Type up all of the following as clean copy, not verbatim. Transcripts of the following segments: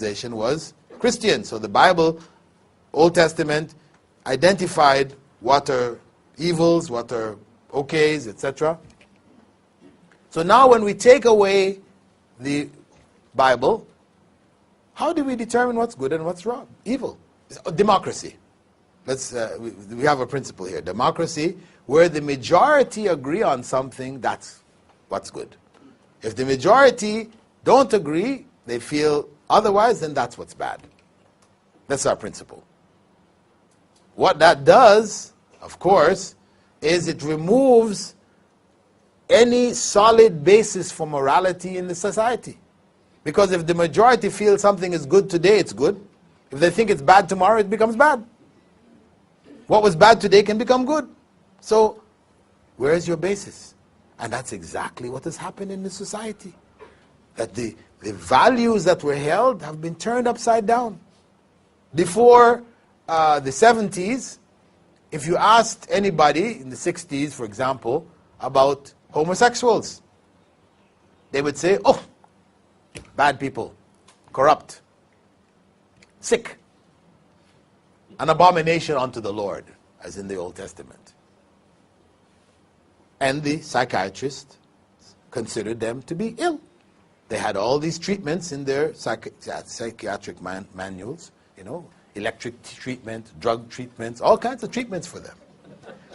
civilization was Christian. So the Bible, Old Testament, identified what are evils, what are okays, etc. So now when we take away the Bible, how do we determine what's good and what's wrong? Evil. Democracy. We have a principle here. Democracy, where the majority agree on something, that's what's good. If the majority don't agree, they feel otherwise, then that's what's bad. That's our principle. What that does, of course, is it removes any solid basis for morality in the society. Because if the majority feels something is good today, it's good. If they think it's bad tomorrow, it becomes bad. What was bad today can become good. So, where is your basis? And that's exactly what has happened in the society. That the values that were held have been turned upside down. Before the 70s, if you asked anybody in the 60s, for example, about homosexuals, they would say, oh, bad people, corrupt, sick, an abomination unto the Lord, as in the Old Testament. And the psychiatrists considered them to be ill. They had all these treatments in their psychiatric manuals, electric treatment, drug treatments, all kinds of treatments for them.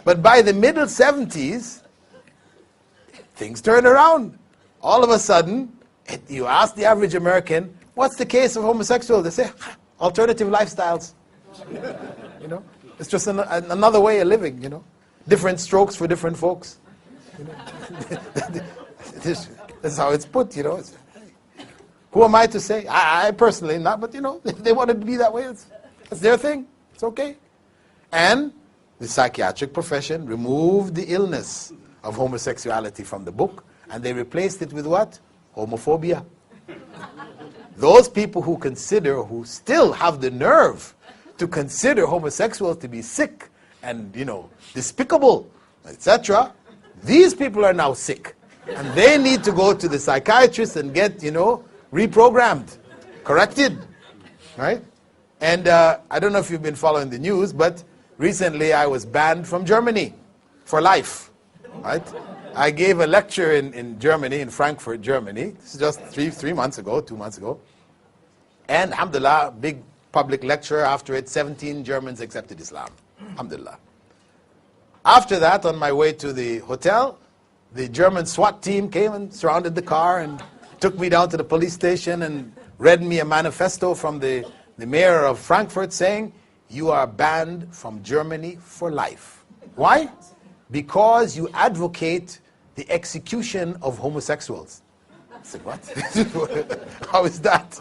But by the middle 70s, things turned around. All of a sudden, you ask the average American, what's the case of homosexuals? They say, alternative lifestyles. It's just another way of living, Different strokes for different folks. That's how it's put, Who am I to say? I personally not, but if they wanted to be that way, that's their thing. It's okay. And the psychiatric profession removed the illness of homosexuality from the book, and they replaced it with what? Homophobia. Those people who still have the nerve to consider homosexuals to be sick and, despicable, etc., these people are now sick. And they need to go to the psychiatrist and get, reprogrammed, corrected, right? And I don't know if you've been following the news, but recently I was banned from Germany for life, right? I gave a lecture in Germany, in Frankfurt, Germany. This is just 2 months ago. And alhamdulillah, big public lecture. After it, 17 Germans accepted Islam. Alhamdulillah. After that, on my way to the hotel, the German SWAT team came and surrounded the car and took me down to the police station and read me a manifesto from the mayor of Frankfurt saying, you are banned from Germany for life. Why? Because you advocate the execution of homosexuals. I said, what? How is that?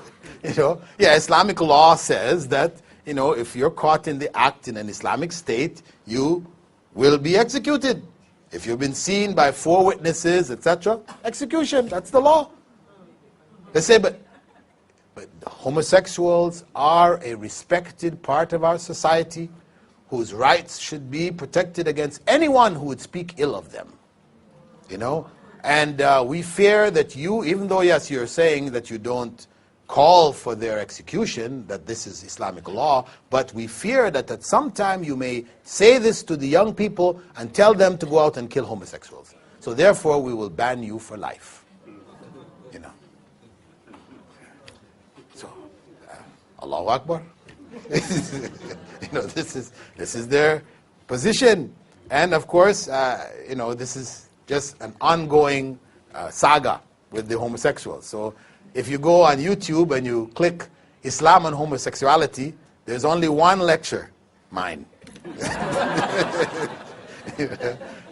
Islamic law says that, if you're caught in the act in an Islamic state, you will be executed. If you've been seen by 4 witnesses, etc., execution, that's the law. They say, but homosexuals are a respected part of our society whose rights should be protected against anyone who would speak ill of them. And we fear that you, even though, yes, you're saying that you don't call for their execution, that this is Islamic law, but we fear that at some time you may say this to the young people and tell them to go out and kill homosexuals. So therefore we will ban you for life. So, Allahu Akbar. This is their position. And of course, this is just an ongoing saga with the homosexuals. So if you go on YouTube and you click Islam and homosexuality, there's only one lecture, mine.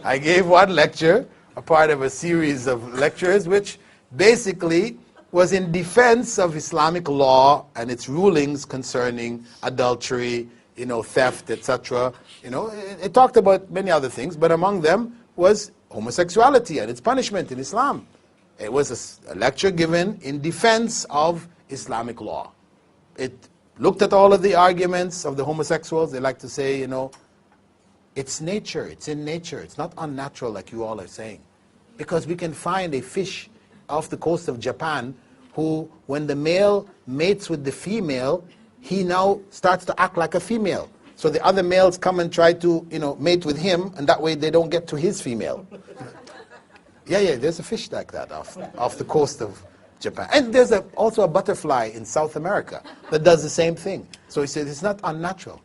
I gave one lecture, a part of a series of lectures, which basically was in defense of Islamic law and its rulings concerning adultery, theft, etc. It talked about many other things, but among them was homosexuality and its punishment in Islam. It was a lecture given in defense of Islamic law. It looked at all of the arguments of the homosexuals. They like to say, it's nature, it's in nature. It's not unnatural like you all are saying. Because we can find a fish off the coast of Japan who, when the male mates with the female, he now starts to act like a female. So the other males come and try to, mate with him, and that way they don't get to his female. Yeah, there's a fish like that off the coast of Japan. And there's also a butterfly in South America that does the same thing. So he said, it's not unnatural.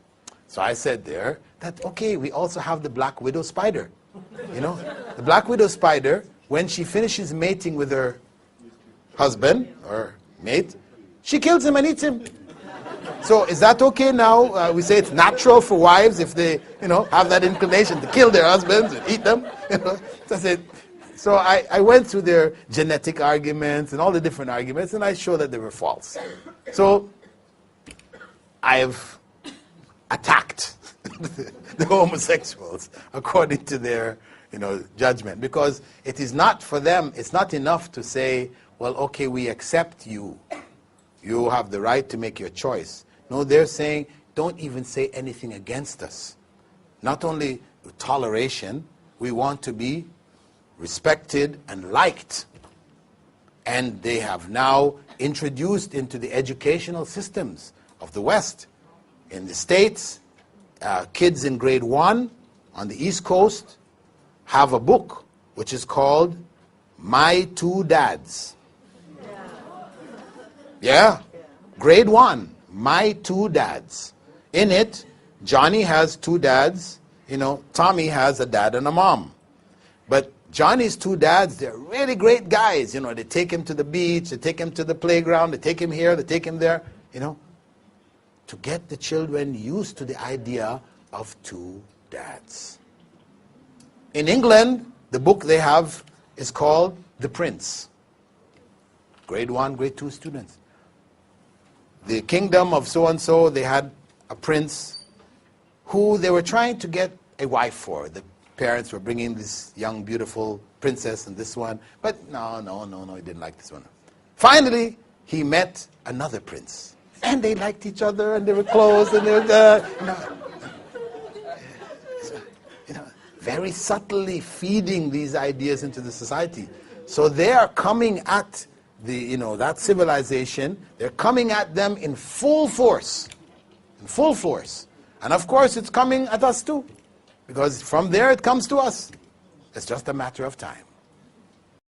So I said there that, okay, we also have the black widow spider. The black widow spider, when she finishes mating with her husband or mate, she kills him and eats him. So is that okay now? We say it's natural for wives if they, have that inclination to kill their husbands and eat them. So I said, so I went through their genetic arguments and all the different arguments, and I showed that they were false. So I've attacked the homosexuals according to their judgment, because it is not for them, it's not enough to say, well, okay, we accept you. You have the right to make your choice. No, they're saying, don't even say anything against us. Not only toleration, we want to be respected and liked. And they have now introduced into the educational systems of the West. In the States, kids in grade 1 on the East Coast have a book which is called My Two Dads. Yeah, grade 1, My Two Dads. In it, Johnny has two dads, Tommy has a dad and a mom. But Johnny's two dads, they're really great guys. They take him to the beach, they take him to the playground, they take him here, they take him there, to get the children used to the idea of two dads. In England, the book they have is called The Prince. Grade 1, grade 2 students. The kingdom of so-and-so, they had a prince who they were trying to get a wife for. The parents were bringing this young, beautiful princess and this one. But no, he didn't like this one. Finally, he met another prince. And they liked each other, and they were close, and they were, very subtly feeding these ideas into the society. So they are coming at that civilization, they're coming at them in full force. And of course, it's coming at us too. Because from there, it comes to us. It's just a matter of time.